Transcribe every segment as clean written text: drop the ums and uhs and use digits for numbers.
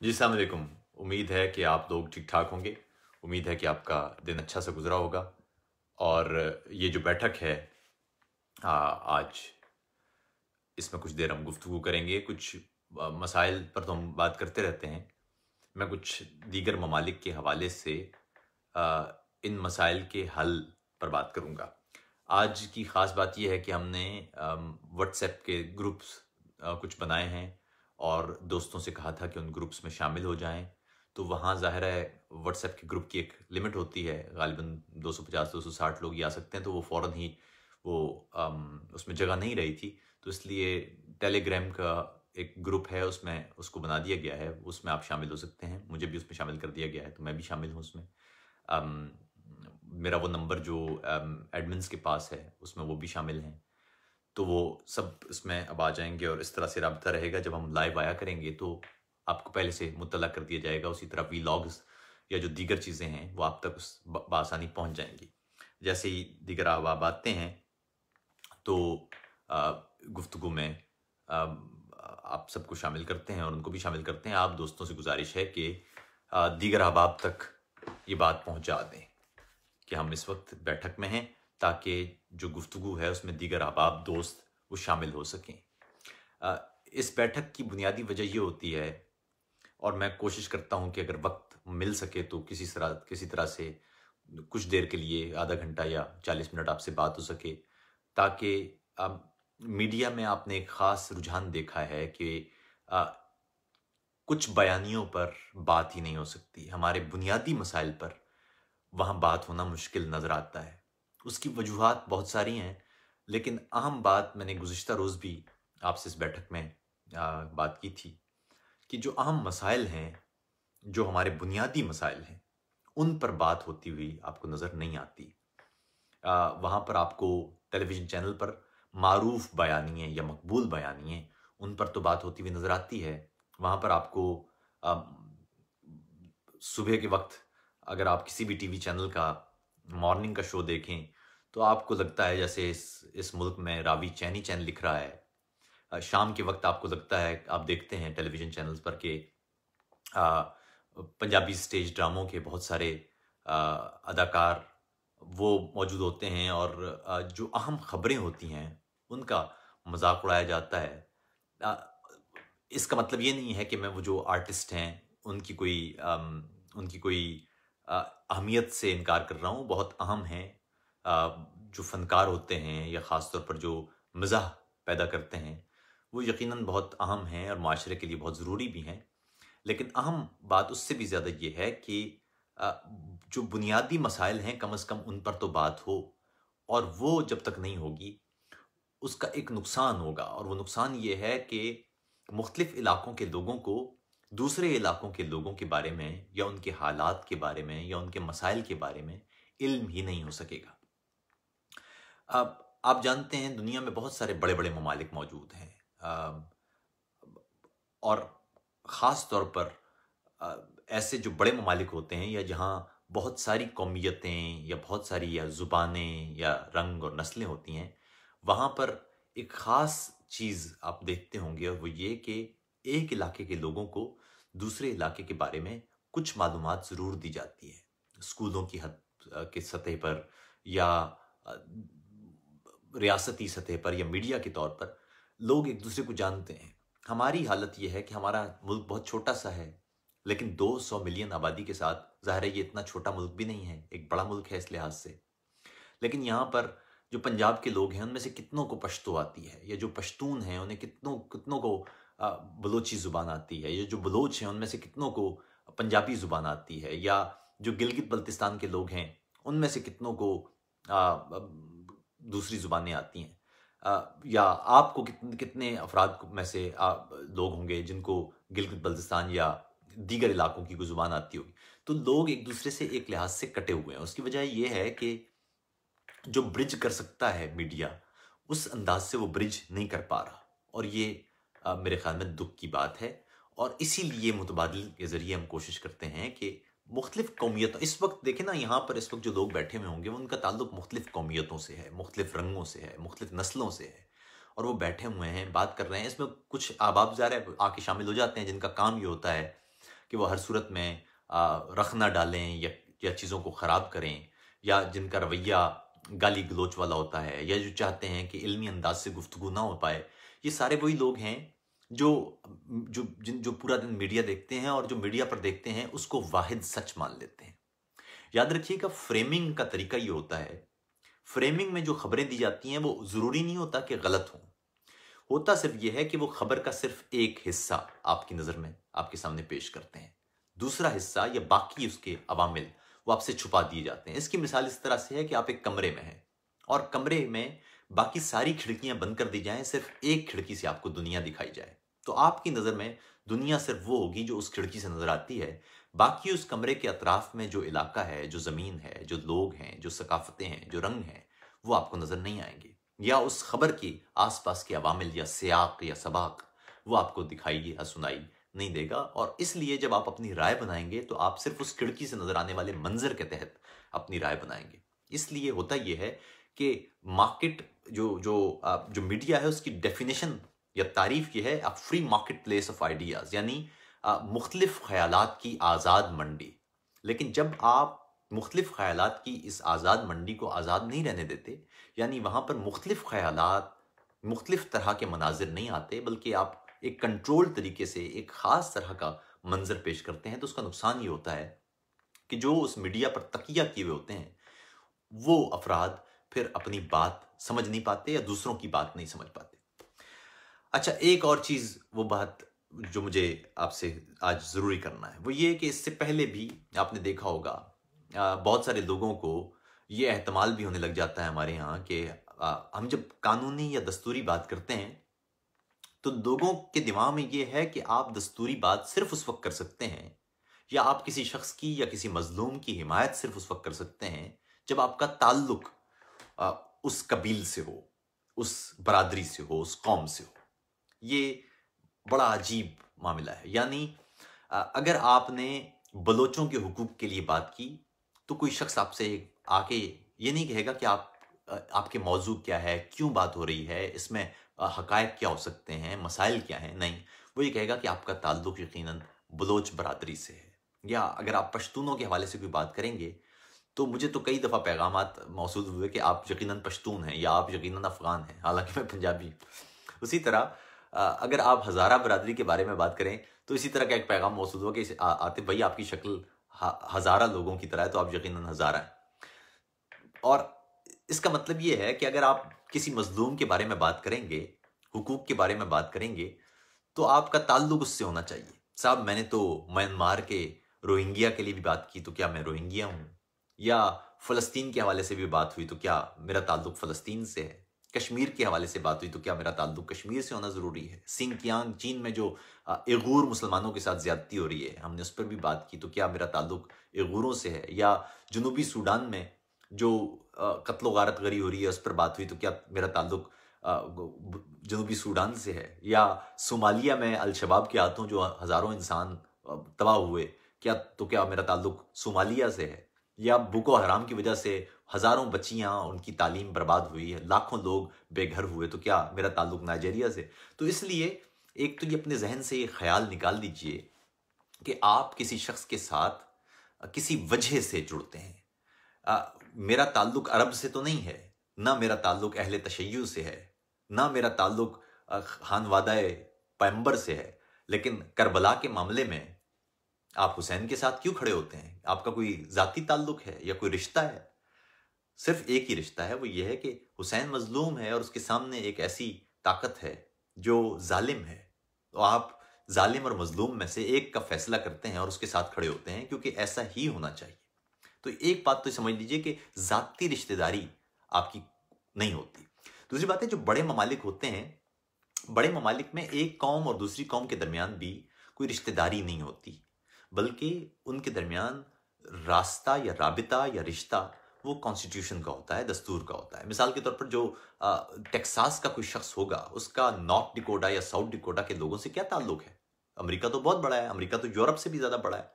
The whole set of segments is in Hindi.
जी, अस्सलाम वालेकुम। उम्मीद है कि आप लोग ठीक-ठाक होंगे। उम्मीद है कि आपका दिन अच्छा सा गुज़रा होगा और ये जो बैठक है आज इसमें कुछ देर हम गुफ्तगू करेंगे। कुछ मसाइल पर तो हम बात करते रहते हैं। मैं कुछ दीगर ममालिक के हवाले से इन मसाइल के हल पर बात करूँगा। आज की ख़ास बात ये है कि हमने व्हाट्सएप के ग्रुप्स कुछ बनाए हैं और दोस्तों से कहा था कि उन ग्रुप्स में शामिल हो जाएँ। तो वहाँ ज़ाहिर है व्हाट्सएप के ग्रुप की एक लिमिट होती है, ग़ालिबन 250-260 लोग ही आ सकते हैं, तो वो फ़ौरन ही वो उसमें जगह नहीं रही थी। तो इसलिए टेलीग्राम का एक ग्रुप है, उसमें उसको बना दिया गया है, उसमें आप शामिल हो सकते हैं। मुझे भी उसमें शामिल कर दिया गया है, तो मैं भी शामिल हूँ उसमें। अम, मेरा वो नंबर जो एडमिन्स के पास है, उसमें वो भी शामिल हैं। तो वो सब इसमें अब आ जाएँगे और इस तरह से राब्ता रहेगा। जब हम लाइव आया करेंगे, तो आपको पहले से मुत्तला कर दिया जाएगा। उसी तरह वीलॉग्स या जो दीगर चीज़ें हैं, वो आप तक उस बआसानी पहुँच जाएँगी। जैसे ही दीगर अहबाब आते हैं, तो गुफ्तगू में आप सबको शामिल करते हैं और उनको भी शामिल करते हैं। आप दोस्तों से गुज़ारिश है कि दीगर अहबाब तक ये बात पहुँचा दें कि हम इस वक़्त बैठक में हैं, ताकि जो गुफ्तगू है उसमें दीगर अहबाब दोस्त वो शामिल हो सकें। इस बैठक की बुनियादी वजह ये होती है और मैं कोशिश करता हूँ कि अगर वक़्त मिल सके तो किसी तरह से कुछ देर के लिए आधा घंटा या 40 मिनट आपसे बात हो सके, ताकि मीडिया में आपने एक ख़ास रुझान देखा है कि अ, कुछ बयानियों पर बात ही नहीं हो सकती। हमारे बुनियादी मसाइल पर वहाँ बात होना मुश्किल नज़र आता है। उसकी वजूहात बहुत सारी हैं, लेकिन अहम बात मैंने गुज़िश्ता रोज़ भी आपसे इस बैठक में बात की थी कि जो अहम मसाइल हैं, जो हमारे बुनियादी मसाइल हैं, उन पर बात होती हुई आपको नज़र नहीं आती। वहाँ पर आपको टेलीविज़न चैनल पर मारूफ़ बयानिए या मकबूल बयानिए, उन पर तो बात होती हुई नज़र आती है। वहाँ पर आपको अ, सुबह के वक़्त अगर आप किसी भी टीवी चैनल का मॉर्निंग का शो देखें, तो आपको लगता है जैसे इस मुल्क में रावी चैन ही चैन लिख रहा है। शाम के वक़्त आपको लगता है, आप देखते हैं टेलीविज़न चैनल्स पर कि अ, पंजाबी स्टेज ड्रामों के बहुत सारे अदाकार वो मौजूद होते हैं और जो अहम खबरें होती हैं, उनका मज़ाक उड़ाया जाता है। अ, इसका मतलब ये नहीं है कि मैं वो जो आर्टिस्ट हैं, उनकी कोई अ, अहमियत से इनकार कर रहा हूँ, बहुत अहम हैं। जो फ़नकार होते हैं या ख़ास तौर पर जो मज़ाह पैदा करते हैं, वो यकीनन बहुत अहम हैं और माशरे के लिए बहुत ज़रूरी भी हैं। लेकिन अहम बात उससे भी ज़्यादा ये है कि अ, जो बुनियादी मसाइल हैं, कम से कम उन पर तो बात हो, और वो जब तक नहीं होगी, उसका एक नुकसान होगा, और वो नुकसान ये है कि मुख्तलिफ इलाकों के लोगों को दूसरे इलाकों के लोगों के बारे में या उनके हालात के बारे में या उनके मसाइल के बारे में इल्म ही नहीं हो सकेगा। अब आप जानते हैं दुनिया में बहुत सारे बड़े-बड़े ममालिक मौजूद हैं, और ख़ास तौर पर ऐसे जो बड़े ममालिक होते हैं या जहाँ बहुत सारी कौमियतें या बहुत सारी या ज़ुबानें या रंग और नस्लें होती हैं, वहाँ पर एक ख़ास चीज़ आप देखते होंगे, और वो ये कि एक इलाके के लोगों को दूसरे इलाके के बारे में कुछ मालूमात ज़रूर दी जाती है। स्कूलों की की सतह पर या अ, रियासती सतह पर या मीडिया के तौर पर लोग एक दूसरे को जानते हैं। हमारी हालत ये है कि हमारा मुल्क बहुत छोटा-सा है, लेकिन 200 मिलियन आबादी के साथ ज़ाहिर है ये इतना छोटा मुल्क भी नहीं है, एक बड़ा मुल्क है इस लिहाज से। लेकिन यहाँ पर जो पंजाब के लोग हैं, उनमें से कितनों को पश्तो आती है, या जो पश्तून हैं, उन्हें कितनों कितनों को बलोची ज़ुबान आती है, या जो बलोच हैं, उनमें से कितनों को पंजाबी ज़ुबान आती है, या जो गिलगित-बल्तिस्तान के लोग हैं, उनमें से कितनों को दूसरी ज़ुबानें आती हैं। या आपको कितने अफ़राद में से लोग होंगे जिनको गिलगित-बल्तिस्तान या दीगर इलाकों की कोई ज़ुबान आती होगी। तो लोग एक-दूसरे से एक लिहाज से कटे हुए हैं। उसकी वजह ये है कि जो ब्रिज कर सकता है मीडिया, उस अंदाज से वो ब्रिज नहीं कर पा रहा, और ये मेरे ख्याल में दुख की बात है। और इसीलिए मुतबादिल के ज़रिए हम कोशिश करते हैं कि मुख्तलिफ कौमियतों, इस वक्त देखें ना, यहाँ पर इस वक्त जो लोग बैठे हुए होंगे, उनका ताल्लुक मुख्तलिफ कौमियतों से है, मुख्तलिफ रंगों से है, मुख्तलिफ नस्लों से है, और वो बैठे हुए हैं, बात कर रहे हैं। इसमें कुछ अहबाब ज़ाहिर है आके शामिल हो जाते हैं, जिनका काम ये होता है कि वो हर सूरत में रख ना डालें या चीज़ों को ख़राब करें, या जिनका रवैया गाली गलोच वाला होता है, या जो चाहते हैं कि इल्मी अंदाज से गुफ्तगू ना हो पाए, ये सारे वही लोग हैं जो जो पूरा दिन मीडिया देखते हैं और जो मीडिया पर देखते हैं उसको वाहिद सच मान लेते हैं। याद रखिएगा, फ्रेमिंग का तरीका ये होता है, फ्रेमिंग में जो खबरें दी जाती हैं वो ज़रूरी नहीं होता कि गलत हों, होता सिर्फ ये है कि वो खबर का सिर्फ एक हिस्सा आपकी नज़र में आपके सामने पेश करते हैं, दूसरा हिस्सा या बाकी उसके अवामिल वो आपसे छुपा दिए जाते हैं। इसकी मिसाल इस तरह से है कि आप एक कमरे में हैं और कमरे में बाकी सारी खिड़कियां बंद कर दी जाएं, सिर्फ एक खिड़की से आपको दुनिया दिखाई जाए, तो आपकी नज़र में दुनिया सिर्फ वो होगी जो उस खिड़की से नज़र आती है। बाकी उस कमरे के अतराफ में जो इलाका है, जो ज़मीन है, जो लोग हैं, जो सकाफतें हैं, जो रंग हैं, वो आपको नज़र नहीं आएंगे, या उस खबर की आसपास के अवामिल या सियाक या सबाक वो आपको दिखाई या सुनाई नहीं देगा। और इसलिए जब आप अपनी राय बनाएंगे तो आप सिर्फ उस खिड़की से नजर आने वाले मंजर के तहत अपनी राय बनाएंगे। इसलिए होता यह है कि मार्केट जो मीडिया है उसकी डेफिनेशन या तारीफ ये है, a free market place of ideas, यानी मुख्तलिफ ख्यालात की आज़ाद मंडी। लेकिन जब आप मुख्तलिफ ख्यालात की इस आज़ाद मंडी को आज़ाद नहीं रहने देते, यानी वहाँ पर मुख्तलिफ ख्यालात, मुख्तलिफ तरह के मनाजिर नहीं आते, बल्कि आप एक कंट्रोल तरीके से एक ख़ास तरह का मंजर पेश करते हैं, तो उसका नुकसान ये होता है कि जो उस मीडिया पर तकिया किए हुए होते हैं वो अफराद फिर अपनी बात समझ नहीं पाते या दूसरों की बात नहीं समझ पाते। अच्छा, एक और चीज़, वो बात जो मुझे आपसे आज ज़रूरी करना है वो ये कि इससे पहले भी आपने देखा होगा बहुत सारे लोगों को ये एहतमाल भी होने लग जाता है हमारे यहाँ कि हम जब कानूनी या दस्तूरी बात करते हैं तो लोगों के दिमाग में ये है कि आप दस्तूरी बात सिर्फ उस वक्त कर सकते हैं, या आप किसी शख्स की या किसी मजलूम की हिमायत सिर्फ उस वक्त कर सकते हैं जब आपका ताल्लुक उस कबील से हो, उस बरादरी से हो, उस कौम से हो। ये बड़ा अजीब मामला है। यानी अगर आपने बलोचों के हुकूक के लिए बात की तो कोई शख्स आपसे आके ये नहीं कहेगा कि आपके मौजू क्या है, क्यों बात हो रही है, इसमें हकायक क्या हो सकते हैं, मसाइल क्या हैं। नहीं, वो ये कहेगा कि आपका ताल्लुक यकीनन बलोच बरादरी से है। या अगर आप पश्तूनों के हवाले से कोई बात करेंगे तो मुझे तो कई दफ़ा पैगामात मौसूल हुए कि आप यकीनन पश्तून हैं या आप यकीनन अफ़गान हैं, हालांकि मैं पंजाबी। उसी तरह अगर आप हज़ारा बरादरी के बारे में बात करें तो इसी तरह का एक पैगाम मौसूल हुआ कि आतिफ भाई आपकी शक्ल हज़ारा लोगों की तरह है, तो आप यकीनन हज़ारा हैं। और इसका मतलब ये है कि अगर आप किसी मजलूम के बारे में बात करेंगे, हुकूक के बारे में बात करेंगे, तो आपका ताल्लुक उससे होना चाहिए। साहब, मैंने तो म्यांमार के रोहिंग्या के लिए भी बात की, तो क्या मैं रोहिंग्या हूँ? या फ़लस्तीन के हवाले से भी बात हुई तो क्या मेरा ताल्लुक फ़लस्तीन से है? कश्मीर के हवाले से बात हुई तो क्या मेरा ताल्लुक कश्मीर से होना ज़रूरी है? सिंकियांग चीन में जो उइगुर मुसलमानों के साथ ज़्यादती हो रही है, हमने उस पर भी बात की, तो क्या मेरा ताल्लुक उइगुरों से है? या जनूबी सूडान में जो कत्लो गारत गरी हो रही है उस पर बात हुई तो क्या मेरा ताल्लुक जनूबी सूडान से है? या सोमालिया में अल-शबाब के हाथों जो हज़ारों इंसान तबाह हुए, क्या मेरा ताल्लुक सोमालिया से है? या बोको हराम की वजह से हज़ारों बच्चियां, उनकी तालीम बर्बाद हुई है, लाखों लोग बेघर हुए, तो क्या मेरा ताल्लुक नाइजीरिया से? तो इसलिए एक तो ये अपने जहन से ये ख्याल निकाल दीजिए कि आप किसी शख्स के साथ किसी वजह से जुड़ते हैं। मेरा ताल्लुक अरब से तो नहीं है, ना मेरा ताल्लुक अहले तशय्युअ से है, ना मेरा ताल्लुक खानवादाए पैगंबर से है, लेकिन करबला के मामले में आप हुसैन के साथ क्यों खड़े होते हैं? आपका कोई ज़ाती ताल्लुक है या कोई रिश्ता है? सिर्फ एक ही रिश्ता है, वो ये है कि हुसैन मजलूम है और उसके सामने एक ऐसी ताकत है जो जालिम है, तो आप जालिम और मजलूम में से एक का फैसला करते हैं और उसके साथ खड़े होते हैं, क्योंकि ऐसा ही होना चाहिए। तो एक बात तो समझ लीजिए कि ज़ाती रिश्तेदारी आपकी नहीं होती। दूसरी बात है, जो बड़े ममालिक होते हैं, बड़े ममालिक में एक कौम और दूसरी कौम के दरमियान भी कोई रिश्तेदारी नहीं होती, बल्कि उनके दरमियान रास्ता या राबिता या रिश्ता वो कॉन्स्टिट्यूशन का होता है, दस्तूर का होता है। मिसाल के तौर पर जो टेक्सास का कोई शख्स होगा, उसका नॉर्थ डिकोटा या साउथ डिकोटा के लोगों से क्या ताल्लुक है? अमेरिका तो बहुत बड़ा है, अमेरिका तो यूरोप से भी ज़्यादा बड़ा है।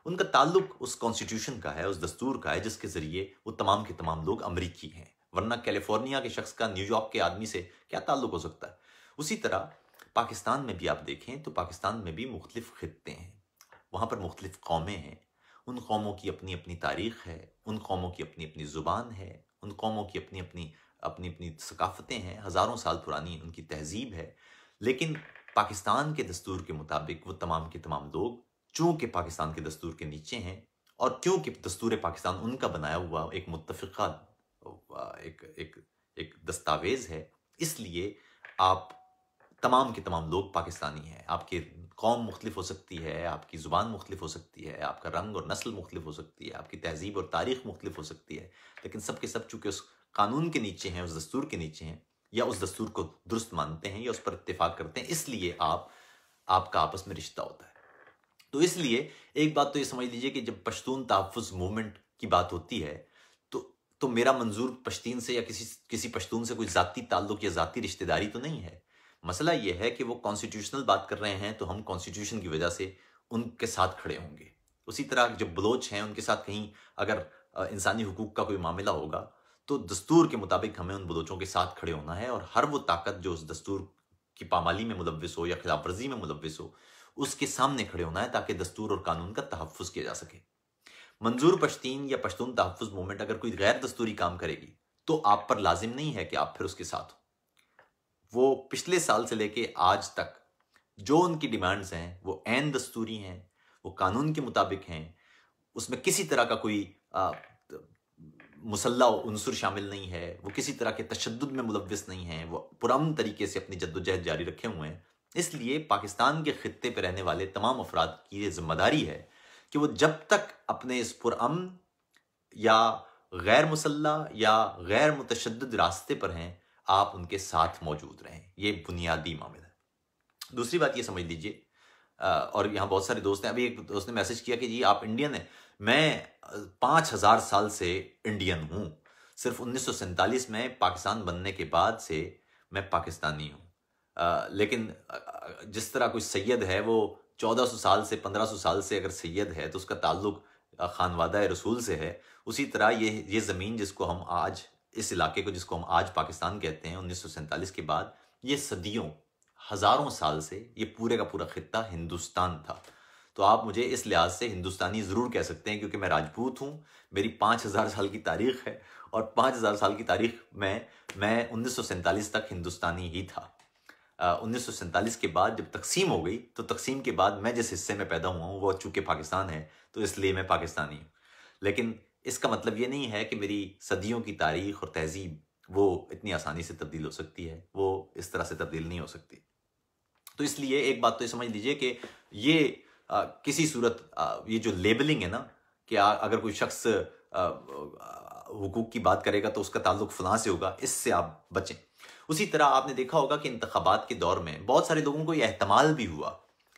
उनका ताल्लुक उस कॉन्स्टिट्यूशन का है, उस दस्तूर का है, जिसके ज़रिए वो तमाम के तमाम लोग अमरीकी हैं। वरना कैलिफोर्निया के शख्स का न्यूयॉर्क के आदमी से क्या ताल्लुक हो सकता है? उसी तरह पाकिस्तान में भी आप देखें तो पाकिस्तान में भी मुख्तलिफ खित्ते हैं, वहाँ पर मुख्तलिफ कौमें हैं, उन कौमों की अपनी अपनी तारीख़ है, उन कौमों की अपनी अपनी ज़ुबान है, उन कौमों की अपनी अपनी सकाफ़तें हैं, हज़ारों साल पुरानी उनकी तहज़ीब है। लेकिन पाकिस्तान के दस्तूर के मुताबिक वो तमाम के तमाम लोग चूँकि पाकिस्तान के दस्तूर के नीचे हैं और क्योंकि दस्तूर पाकिस्तान उनका बनाया हुआ एक मुत्तफ़िक़ा एक एक एक दस्तावेज़ है, इसलिए आप तमाम के तमाम लोग पाकिस्तानी हैं। आपकी कौम मुख्तलिफ हो सकती है, आपकी ज़ुबान मुख्तलिफ हो सकती है, आपका रंग और नस्ल मुख्तलिफ हो सकती है, आपकी तहज़ीब और तारीख़ मुख्तलिफ हो सकती है, लेकिन सब के सब चूँकि उस कानून के नीचे हैं, उस दस्तूर के नीचे हैं, या उस दस्तूर को दुरुस्त मानते हैं या उस पर इत्तेफ़ाक करते हैं, इसलिए आपका आपस में रिश्ता होता है। तो इसलिए एक बात तो ये समझ लीजिए कि जब पश्तून तहफ़्फ़ुज़ मूवमेंट की बात होती है, तो मेरा मंजूर पश्तीन से या किसी पश्तून से कोई ज़ाती ताल्लुक़ या ज़ाती रिश्तेदारी तो नहीं है। मसला ये है कि वो कॉन्स्टिट्यूशनल बात कर रहे हैं, तो हम कॉन्स्टिट्यूशन की वजह से उनके साथ खड़े होंगे। उसी तरह जब बलोच हैं, उनके साथ कहीं अगर इंसानी हुकूक का कोई मामला होगा, तो दस्तूर के मुताबिक हमें उन बलोचों के साथ खड़े होना है और हर वो ताकत जो उस दस्तूर की पामाली में मुलव्विस हो या खिलाफ वर्जी में मुलव्विस हो, उसके सामने खड़े होना है ताकि दस्तूर और कानून का तहफ़्फ़ुज़ किया जा सके। मंजूर पश्तीन या पश्तून तहफ़्फ़ुज़ मूवमेंट अगर कोई गैर दस्तूरी काम करेगी, तो आप पर लाजिम नहीं है कि आप फिर उसके साथ हो। वो पिछले साल से लेके आज तक जो उनकी डिमांड्स हैं, वो ऐन दस्तूरी हैं, वो कानून के मुताबिक हैं, उसमें किसी तरह का कोई मुसल्ला उन्सुर शामिल नहीं है, वो किसी तरह के तशद्दुद में मुलव्विस नहीं है, वो पुरअमन तरीके से अपनी जद्दोजहद जारी रखे हुए हैं। इसलिए पाकिस्तान के खित्ते पर रहने वाले तमाम अफराद की ये जिम्मेदारी है कि वो जब तक अपने इस पुरअमन या गैर मुसल्ला या गैर मुतशद्दिद रास्ते पर हैं, आप उनके साथ मौजूद रहें। ये बुनियादी मामला है। दूसरी बात ये समझ लीजिए, और यहाँ बहुत सारे दोस्त हैं, अभी एक दोस्त ने मैसेज किया कि जी आप इंडियन हैं। मैं 5000 साल से इंडियन हूँ। सिर्फ 1947 में पाकिस्तान बनने के बाद से मैं पाकिस्तानी हूँ। लेकिन जिस तरह कोई सैयद है, वो 1400 साल से 1500 साल से अगर सैयद है तो उसका ताल्लुक खानवादा रसूल से है। उसी तरह ये ज़मीन जिसको हम आज, इस इलाके को जिसको हम आज पाकिस्तान कहते हैं, 1947 के बाद ये सदियों हज़ारों साल से ये पूरे का पूरा खित्ता हिंदुस्तान था। तो आप मुझे इस लिहाज से हिंदुस्तानी ज़रूर कह सकते हैं क्योंकि मैं राजपूत हूँ, मेरी 5000 साल की तारीख़ है और 5000 साल की तारीख़ में मैं 1947 तक हिंदुस्तानी ही था। 1947 के बाद जब तकसीम हो गई, तो तकसीम के बाद मैं जिस हिस्से में पैदा हुआ हूँ वो चूँकि पाकिस्तान है, तो इसलिए मैं पाकिस्तानी हूँ। लेकिन इसका मतलब ये नहीं है कि मेरी सदियों की तारीख़ और तहज़ीब वो इतनी आसानी से तब्दील हो सकती है, वो इस तरह से तब्दील नहीं हो सकती। तो इसलिए एक बात तो ये समझ लीजिए कि ये किसी सूरत ये जो लेबलिंग है ना कि अगर कोई शख्स हुकूक की बात करेगा तो उसका ताल्लुक फलां से होगा, इससे आप बचें। उसी तरह आपने देखा होगा कि इंतखाबात के दौर में बहुत सारे लोगों को यह एहतमाल भी हुआ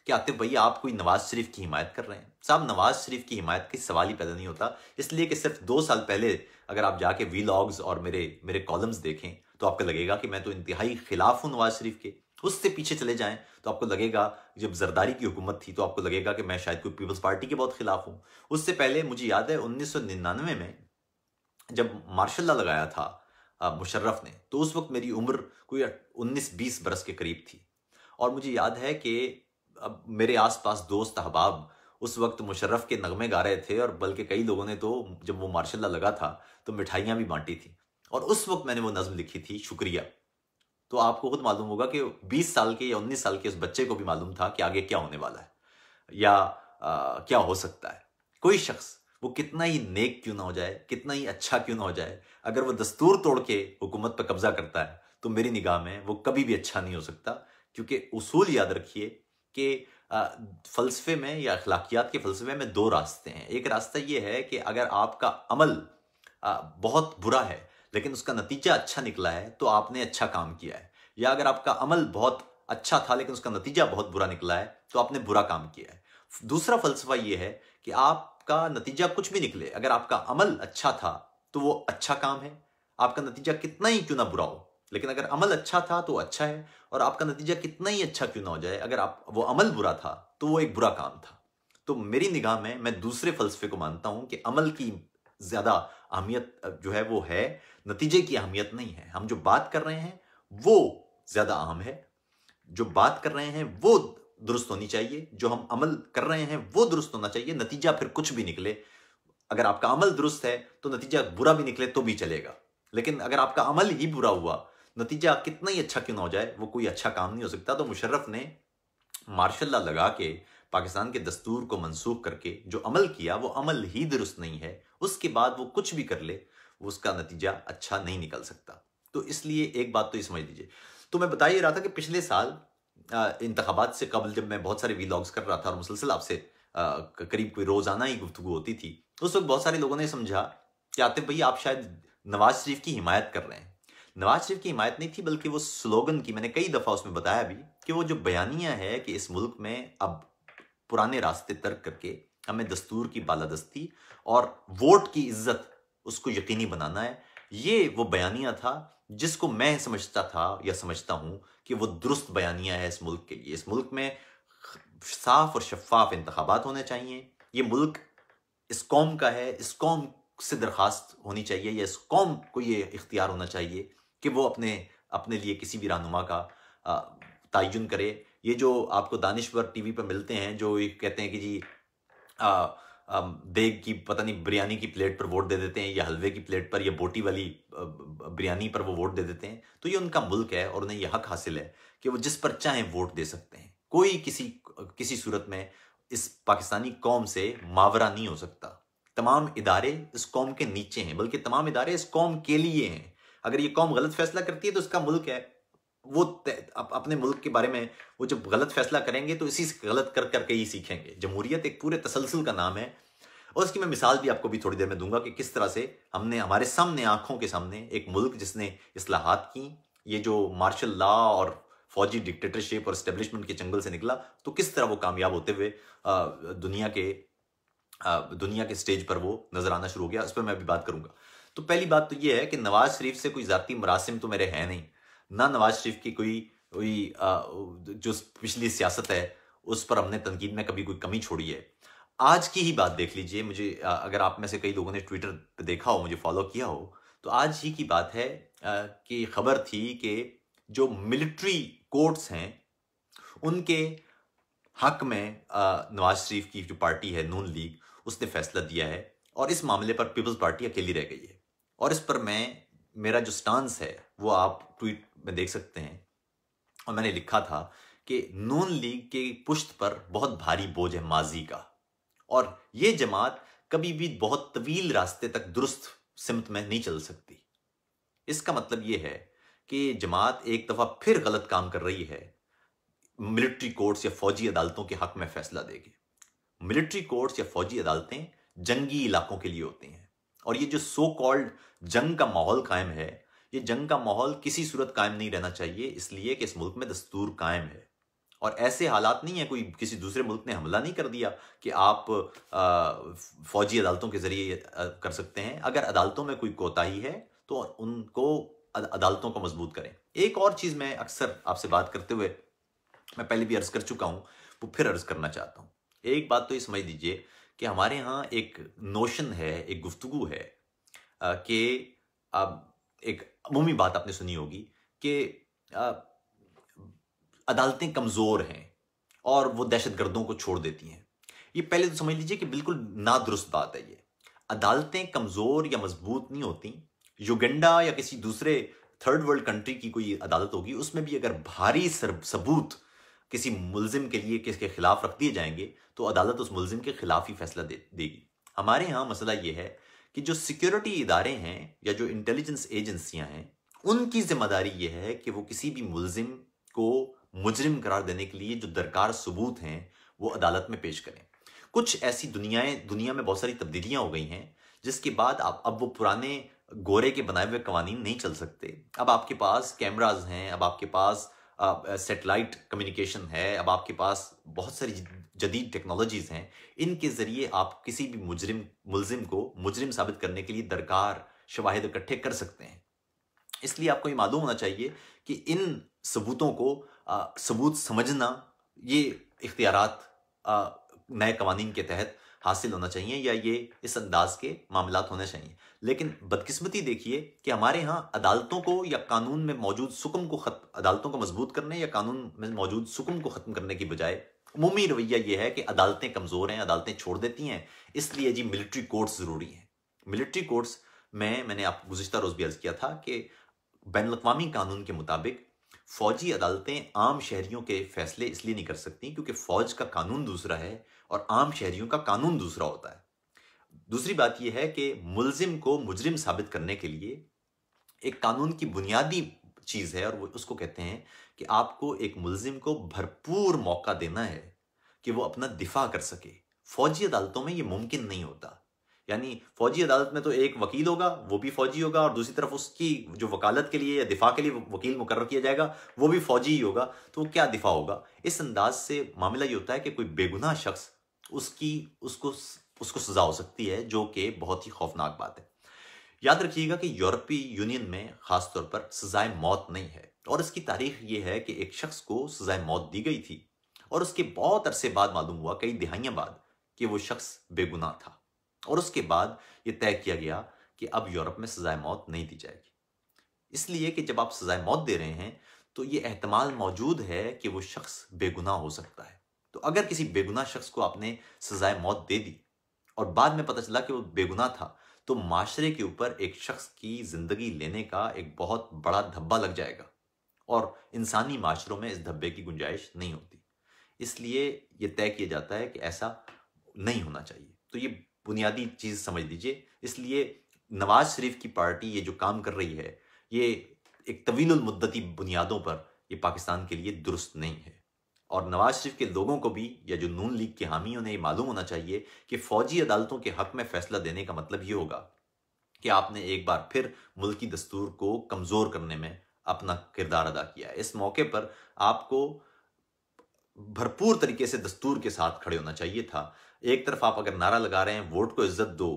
कि आतिफ भैया आप कोई नवाज शरीफ की हिमायत कर रहे हैं। साहब, नवाज शरीफ की हिमायत का सवाल ही पैदा नहीं होता, इसलिए कि सिर्फ 2 साल पहले अगर आप जाके वीलॉग्स और मेरे कॉलम्स देखें तो आपको लगेगा कि मैं तो इंतहाई खिलाफ हूँ नवाज शरीफ के। उससे पीछे चले जाएं तो आपको लगेगा, जब जरदारी की हुकूमत थी तो आपको लगेगा कि मैं शायद कोई पीपल्स पार्टी के बहुत खिलाफ हूँ। उससे पहले मुझे याद है 1999 में जब मार्शल लॉ लगाया था मुशर्रफ ने, तो उस वक्त मेरी उम्र कोई 19-20 बरस के करीब थी। और मुझे याद है कि अब मेरे आसपास दोस्त अहबाब उस वक्त मुशर्रफ के नगमे गा रहे थे, और बल्कि कई लोगों ने तो जब वो मार्शल लॉ लगा था तो मिठाइयाँ भी बांटी थी। और उस वक्त मैंने वो नज़्म लिखी थी, शुक्रिया। तो आपको खुद मालूम होगा कि 20 साल के या 19 साल के उस बच्चे को भी मालूम था कि आगे क्या होने वाला है या क्या हो सकता है। कोई शख्स वो कितना ही नेक क्यों ना हो जाए, कितना ही अच्छा क्यों ना हो जाए, अगर वो दस्तूर तोड़ के हुकूमत पर कब्जा करता है तो मेरी निगाह में वो कभी भी अच्छा नहीं हो सकता। क्योंकि उसूल याद रखिए कि फ़लसफ़े में या अखलाकियात के फ़लसफ़े में 2 रास्ते हैं। एक रास्ता ये है कि अगर आपका अमल बहुत बुरा है लेकिन उसका नतीजा अच्छा निकला है तो आपने अच्छा काम किया है, या अगर आपका अमल बहुत अच्छा था लेकिन उसका नतीजा बहुत बुरा निकला है तो आपने बुरा काम किया है। दूसरा फ़लसफ़ा ये है कि आपका नतीजा कुछ भी निकले, अगर आपका अमल अच्छा था तो वो अच्छा काम है, आपका नतीजा कितना ही क्यों ना बुरा हो, लेकिन अगर अमल अच्छा था तो अच्छा है, और आपका नतीजा कितना ही अच्छा क्यों ना हो जाए, अगर वो अमल बुरा था तो वो एक बुरा काम था। तो मेरी निगाह में मैं दूसरे फ़लसफ़े को मानता हूं कि अमल की ज़्यादा अहमियत जो है वो है, नतीजे की अहमियत नहीं है। हम जो बात कर रहे हैं वो ज़्यादा अहम है, जो बात कर रहे हैं वो दुरुस्त होनी चाहिए, जो हम अमल कर रहे हैं वो दुरुस्त होना चाहिए। नतीजा फिर कुछ भी निकले, अगर आपका अमल दुरुस्त है तो नतीजा बुरा भी निकले तो भी चलेगा। लेकिन अगर आपका अमल ही बुरा हुआ, नतीजा कितना ही अच्छा क्यों ना हो जाए, वो कोई अच्छा काम नहीं हो सकता। तो मुशर्रफ ने मार्शल लॉ लगा के पाकिस्तान के दस्तूर को मनसूख करके जो अमल किया वो अमल ही दुरुस्त नहीं है। उसके बाद वो कुछ भी कर ले, उसका नतीजा अच्छा नहीं निकल सकता। तो इसलिए एक बात तो ये समझ लीजिए। तो मैं बता ही रहा था कि पिछले साल इंतखाबात से कबल जब मैं बहुत सारे वीलॉग्स कर रहा था और मुसलसल आपसे करीब कोई रोजाना ही गुफ्तगू होती थी, उस वक्त बहुत सारे लोगों ने समझा कि आतिफ भैया आप शायद नवाज शरीफ की हिमायत कर रहे हैं। नवाज शरीफ की हिमायत नहीं थी, बल्कि वो स्लोगन की, मैंने कई दफा उसमें बताया भी कि वो जो बयानिया है कि इस मुल्क में अब पुराने रास्ते तर्क करके हमें दस्तूर की बालादस्ती और वोट की इज्जत उसको यकीनी बनाना है, ये वो बयानिया था जिसको मैं समझता था या समझता हूं कि वो दुरुस्त बयानिया है इस मुल्क के लिए। इस मुल्क में साफ और शफाफ इंतखाबात होने चाहिए। ये मुल्क इस कौम का है, इस कौम से दरखास्त होनी चाहिए या इस कौम को ये इख्तियार होना चाहिए कि वो अपने अपने लिए किसी भी रहनुमा का तयन करे। ये जो आपको दानिश्वर टीवी पर मिलते हैं जो ये कहते हैं कि जी देग की पता नहीं बिरयानी की प्लेट पर वोट दे देते हैं, या हलवे की प्लेट पर, या बोटी वाली बिरयानी पर वो वोट दे देते हैं, तो ये उनका मुल्क है और उन्हें यह हक हासिल है कि वो जिस पर चाहे वोट दे सकते हैं। कोई किसी सूरत में इस पाकिस्तानी कौम से मावरा नहीं हो सकता। तमाम इदारे इस कौम के नीचे हैं, बल्कि तमाम इदारे इस कौम के लिए हैं। अगर ये कौम गलत फैसला करती है तो इसका मुल्क है, वो अपने मुल्क के बारे में वो जब गलत फैसला करेंगे तो इसी से गलत कर करके ही सीखेंगे। जमहूरियत एक पूरे तसलसल का नाम है, और उसकी मैं मिसाल भी आपको भी थोड़ी देर में दूंगा कि किस तरह से हमने हमारे सामने, आंखों के सामने, एक मुल्क जिसने इस्लाहात की, ये जो मार्शल लॉ और फौजी डिक्टेटरशिप और एस्टेब्लिशमेंट के जंगल से निकला, तो किस तरह वो कामयाब होते हुए दुनिया के स्टेज पर वो नजर आना शुरू हो गया। उस पर मैं अभी बात करूंगा। तो पहली बात तो ये है कि नवाज शरीफ से कोई जाती मरासिम तो मेरे हैं नहीं, ना नवाज शरीफ की कोई जो पिछली सियासत है उस पर हमने तनकीद में कभी कोई कमी छोड़ी है। आज की ही बात देख लीजिए, मुझे अगर आप में से कई लोगों ने ट्विटर पे देखा हो, मुझे फॉलो किया हो, तो आज ही की बात है कि खबर थी कि जो मिलिट्री कोर्ट्स हैं उनके हक में नवाज शरीफ की जो पार्टी है नून लीग, उसने फैसला दिया है और इस मामले पर पीपल्स पार्टी अकेली रह गई है। और इस पर मेरा जो स्टांस है वो आप ट्वीट में देख सकते हैं, और मैंने लिखा था कि नून लीग के पुश्त पर बहुत भारी बोझ है माजी का, और ये जमात कभी भी बहुत तवील रास्ते तक दुरुस्त सिमत में नहीं चल सकती। इसका मतलब यह है कि जमात एक दफा फिर गलत काम कर रही है, मिलिट्री कोर्ट्स या फौजी अदालतों के हक में फैसला देगी। मिलिट्री कोर्ट्स या फौजी अदालतें जंगी इलाकों के लिए होती हैं, और ये जो सो कॉल्ड जंग का माहौल कायम है, ये जंग का माहौल किसी सूरत कायम नहीं रहना चाहिए, इसलिए कि इस मुल्क में दस्तूर कायम है। और ऐसे हालात नहीं है, कोई किसी दूसरे मुल्क ने हमला नहीं कर दिया कि आप फौजी अदालतों के जरिए कर सकते हैं। अगर अदालतों में कोई कोताही है तो उनको अदालतों को मजबूत करें। एक और चीज मैं अक्सर आपसे बात करते हुए, मैं पहले भी अर्ज कर चुका हूं, वो फिर अर्ज करना चाहता हूं। एक बात तो ये समझ लीजिए कि हमारे यहाँ एक नोशन है, एक गुफ्तगू है कि एक अमूमी बात आपने सुनी होगी कि अदालतें कमजोर हैं और वो दहशतगर्दों को छोड़ देती हैं। ये पहले तो समझ लीजिए कि बिल्कुल नादुरुस्त बात है। ये अदालतें कमजोर या मजबूत नहीं होती। युगंडा या किसी दूसरे थर्ड वर्ल्ड कंट्री की कोई अदालत होगी, उसमें भी अगर भारी सबूत किसी मुल्जिम के लिए किसके खिलाफ रख दिए जाएंगे तो अदालत उस मुल्जिम के खिलाफ ही फैसला देगी। हमारे यहाँ मसला यह है कि जो सिक्योरिटी इदारे हैं या जो इंटेलिजेंस एजेंसियां हैं, उनकी जिम्मेदारी यह है कि वो किसी भी मुल्जिम को मुजरिम करार देने के लिए जो दरकार सबूत हैं वो अदालत में पेश करें। कुछ ऐसी दुनिया में बहुत सारी तब्दीलियां हो गई हैं जिसके बाद अब वो पुराने गोरे के बनाए हुए कवानीन नहीं चल सकते। अब आपके पास कैमराज हैं, अब आपके पास सैटेलाइट कम्युनिकेशन है, अब आपके पास बहुत सारी जदीद टेक्नोलॉजीज हैं। इनके जरिए आप किसी भी मुल्जिम को मुजरिम साबित करने के लिए दरकार शवाहिद इकट्ठे कर सकते हैं। इसलिए आपको ये मालूम होना चाहिए कि इन सबूतों को सबूत समझना, ये इख्तियारात नए कवानीन के तहत हासिल होना चाहिए, या ये इस अंदाज के मामलात होने चाहिए। लेकिन बदकिस्मती देखिए कि हमारे यहाँ अदालतों को या कानून में मौजूद सुकून को अदालतों को मजबूत करने या कानून में मौजूद सुकून को खत्म करने की बजाय उमूमी रवैया यह है कि अदालतें कमज़ोर हैं, अदालतें छोड़ देती हैं, इसलिए जी मिलिट्री कोर्ट्स ज़रूरी हैं। मिलिट्री कोर्ट्स में मैंने आपको गुज़िश्ता रोज़ भी अर्ज़ किया था कि बैनुल-अक़वामी कानून के मुताबिक फ़ौजी अदालतें आम शहरियों के फ़ैसले इसलिए नहीं कर सकती क्योंकि फ़ौज का कानून दूसरा है और आम शहरियों का कानून दूसरा होता है। दूसरी बात यह है कि मुल्ज़िम को मुजरिम साबित करने के लिए एक कानून की बुनियादी चीज़ है और वो उसको कहते हैं कि आपको एक मुल्ज़िम को भरपूर मौका देना है कि वो अपना दिफा कर सके। फ़ौजी अदालतों में ये मुमकिन नहीं होता। यानी फ़ौजी अदालत में तो एक वकील होगा, वो भी फ़ौजी होगा और दूसरी तरफ उसकी जो वकालत के लिए या दिफा के लिए वकील मुकर्रर किया जाएगा, वो भी फ़ौजी ही होगा, तो वो क्या दिफा होगा? इस अंदाज से मामला ये होता है कि कोई बेगुनाह शख्स उसको सज़ा हो सकती है, जो कि बहुत ही खौफनाक बात है। याद रखिएगा कि यूरोपीय यूनियन में खास तौर पर सजाए मौत नहीं है और इसकी तारीख ये है कि एक शख्स को सजाए मौत दी गई थी और उसके बहुत अरसे बाद मालूम हुआ, कई दिहाइयां बाद, कि वो शख्स बेगुनाह था और उसके बाद ये तय किया गया कि अब यूरोप में सजाए मौत नहीं दी जाएगी। इसलिए कि जब आप सजाए मौत दे रहे हैं तो ये एहतमाल मौजूद है कि वो शख्स बेगुनाह हो सकता है। तो अगर किसी बेगुनाह शख्स को आपने सजाए मौत दे दी और बाद में पता चला कि वो बेगुनाह था, तो माशरे के ऊपर एक शख्स की जिंदगी लेने का एक बहुत बड़ा धब्बा लग जाएगा और इंसानी माशरों में इस धब्बे की गुंजाइश नहीं होती। इसलिए ये तय किया जाता है कि ऐसा नहीं होना चाहिए। तो ये बुनियादी चीज़ समझ लीजिए। इसलिए नवाज शरीफ की पार्टी ये जो काम कर रही है, ये एक तवीलुल मुद्दती बुनियादों पर ये पाकिस्तान के लिए दुरुस्त नहीं है। और नवाज शरीफ के लोगों को भी या जो नून लीग के हामी उन्हें मालूम होना चाहिए कि फौजी अदालतों के हक में फैसला देने का मतलब ये होगा कि आपने एक बार फिर मुल्की दस्तूर को कमजोर करने में अपना किरदार अदा किया है। इस मौके पर आपको भरपूर तरीके से दस्तूर के साथ खड़े होना चाहिए था। एक तरफ आप अगर नारा लगा रहे हैं वोट को इज्जत दो,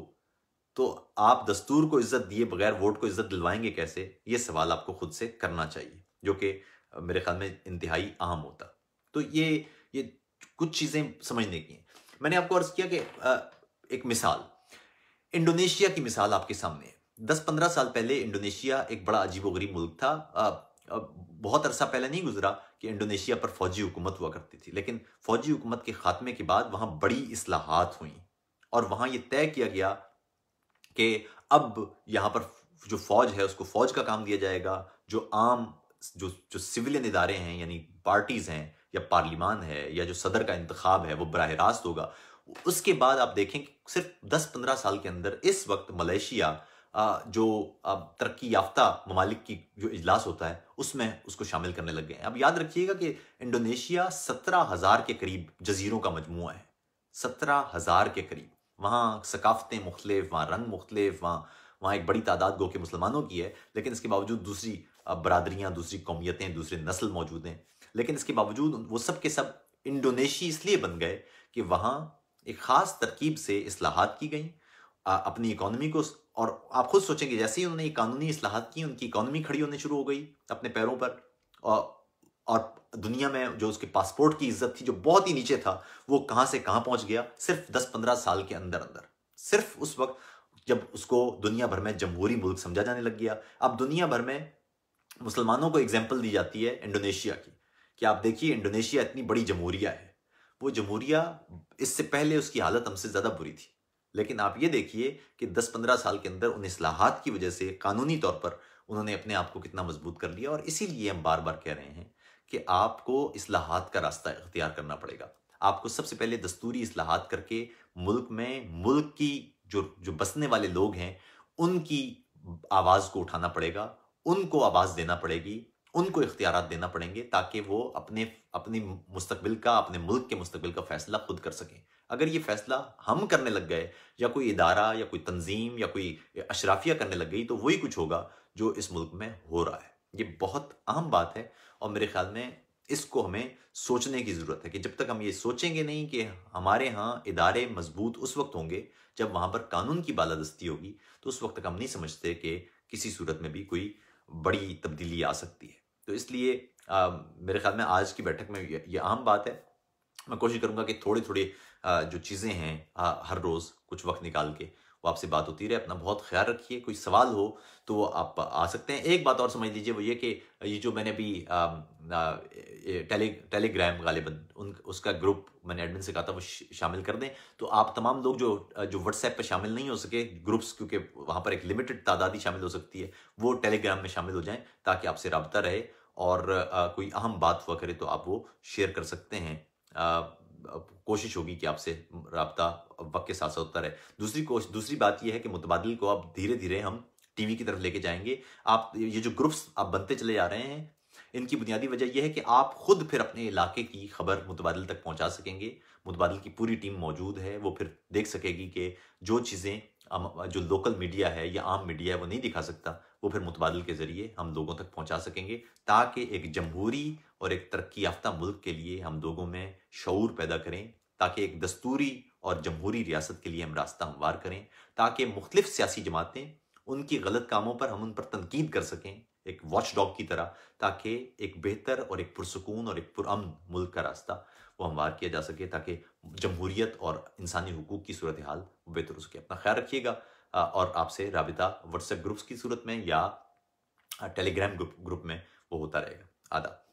तो आप दस्तूर को इज्जत दिए बगैर वोट को इज्जत दिलवाएंगे कैसे? ये सवाल आपको खुद से करना चाहिए, जो कि मेरे ख्याल में इंतहाई अहम होता। तो ये कुछ चीजें समझने की हैं। मैंने आपको अर्ज किया कि एक मिसाल, इंडोनेशिया की मिसाल आपके सामने है। 10-15 साल पहले इंडोनेशिया एक बड़ा अजीबोगरीब मुल्क था। बहुत अरसा पहले नहीं गुजरा कि इंडोनेशिया पर फौजी हुकूमत हुआ करती थी, लेकिन फौजी हुकूमत के खात्मे के बाद वहां बड़ी इस्लाहात हुई और वहां यह तय किया गया कि अब यहां पर जो फौज है उसको फौज का काम दिया जाएगा। जो आम जो सिविलियन इदारे हैं यानी पार्टीज हैं या पार्लिमान है या जो सदर का इंतखाब है वो बराह रास्त होगा। उसके बाद आप देखें कि सिर्फ 10-15 साल के अंदर इस वक्त मलेशिया जो तरक्की याफ्ता ममालिक की जो इजलास होता है उसमें उसको शामिल करने लग गए हैं। अब याद रखिएगा कि इंडोनेशिया 17,000 के करीब जजीरों का मजमुआ है। 17,000 के करीब। वहाँ सकाफतें मुख्तलिफ, वहाँ रंग मुख्तलिफ, वहाँ एक बड़ी तादाद गो के मुसलमानों की है, लेकिन इसके बावजूद दूसरी बरादरियाँ, दूसरी कौमियतें, दूसरे नस्ल मौजूद हैं। लेकिन इसके बावजूद वो सब के सब इंडोनेशी इसलिए बन गए कि वहाँ एक ख़ास तरकीब से इस्लाहात की गई अपनी इकोनॉमी को। और आप खुद सोचेंगे जैसे ही उन्होंने कानूनी इस्लाहात की, उनकी इकोनॉमी खड़ी होने शुरू हो गई अपने पैरों पर। और दुनिया में जो उसके पासपोर्ट की इज्जत थी जो बहुत ही नीचे था, वो कहाँ से कहाँ पहुंच गया सिर्फ 10-15 साल के अंदर अंदर। सिर्फ उस वक्त जब उसको दुनिया भर में जमहूरी मुल्क समझा जाने लग गया। अब दुनिया भर में मुसलमानों को एग्जाम्पल दी जाती है इंडोनेशिया की कि आप देखिए इंडोनेशिया इतनी बड़ी जमहूरिया है। वो जमहूरिया इससे पहले उसकी हालत हमसे ज़्यादा बुरी थी, लेकिन आप ये देखिए कि 10-15 साल के अंदर उन इस्लाहात की वजह से कानूनी तौर पर उन्होंने अपने आप को कितना मजबूत कर लिया। और इसीलिए हम बार बार कह रहे हैं कि आपको इस्लाहात का रास्ता इख्तियार करना पड़ेगा। आपको सबसे पहले दस्तूरी इस्लाहात करके मुल्क की जो बसने वाले लोग हैं उनकी आवाज़ को उठाना पड़ेगा, उनको आवाज़ देना पड़ेगी, उनको इख्तियारात देना पड़ेंगे ताकि वो अपनी मुस्तकबिल का, अपने मुल्क के मुस्तकबिल का फैसला खुद कर सकें। अगर ये फैसला हम करने लग गए या कोई इदारा या कोई तंजीम या कोई अशराफिया करने लग गई, तो वही कुछ होगा जो इस मुल्क में हो रहा है। ये बहुत अहम बात है और मेरे ख्याल में इसको हमें सोचने की ज़रूरत है कि जब तक हम ये सोचेंगे नहीं कि हमारे यहाँ इदारे मजबूत उस वक्त होंगे जब वहाँ पर कानून की बालादस्ती होगी, तो उस वक्त तक हम नहीं समझते कि किसी सूरत में भी कोई बड़ी तब्दीली आ सकती है। तो इसलिए मेरे ख्याल में आज की बैठक में ये अहम बात है। मैं कोशिश करूंगा कि थोड़ी थोड़ी जो चीज़ें हैं हर रोज़ कुछ वक्त निकाल के वो आपसे बात होती रहे। अपना बहुत ख्याल रखिए। कोई सवाल हो तो आप आ सकते हैं। एक बात और समझ लीजिए, वो ये कि ये जो मैंने अभी टेलीग्राम गालिबन उसका ग्रुप मैंने एडमिन से कहा था वो शामिल कर दें। तो आप तमाम लोग जो व्हाट्सएप पे शामिल नहीं हो सके ग्रुप्स, क्योंकि वहाँ पर एक लिमिटेड तादाद ही शामिल हो सकती है, वो टेलीग्राम में शामिल हो जाएं ताकि आपसे रब्ता रहे। और कोई अहम बात हुआ करे तो आप वो शेयर कर सकते हैं। कोशिश होगी कि आपसे रब्ता वक्त के साथ साथ होता रहे। दूसरी बात यह है कि मुतबादिल को अब धीरे धीरे हम टीवी की तरफ लेके जाएंगे। आप ये जो ग्रुप्स आप बनते चले जा रहे हैं, इनकी बुनियादी वजह यह है कि आप खुद फिर अपने इलाके की खबर मुतबादिल तक पहुंचा सकेंगे। मुतबादिल की पूरी टीम मौजूद है, वो फिर देख सकेगी कि जो चीज़ें जो लोकल मीडिया है या आम मीडिया है वो नहीं दिखा सकता, वो फिर मुतबादिल के ज़रिए हम लोगों तक पहुंचा सकेंगे, ताकि एक जमहूरी और एक तरक्की याफ्ता मुल्क के लिए हम लोगों में शऊर पैदा करें, ताकि एक दस्तूरी और जमहूरी रियासत के लिए हम रास्ता हमवार करें, ताकि मुख्तलिफ सियासी जमातें उनकी गलत कामों पर हम उन पर तनकीद कर सकें एक वॉच डॉग की तरह, ताकि एक बेहतर और एक पुरसकून और एक पुरअमन मुल्क का रास्ता वो हमवार किया जा सके, ताकि जमहूरियत और इंसानी हुकूक की सूरत हाल बेहतर हो सके। अपना ख्याल रखिएगा और आपसे राबिता व्हाट्सएप ग्रुप्स की सूरत में या टेलीग्राम ग्रुप में वो होता रहेगा। आदाब।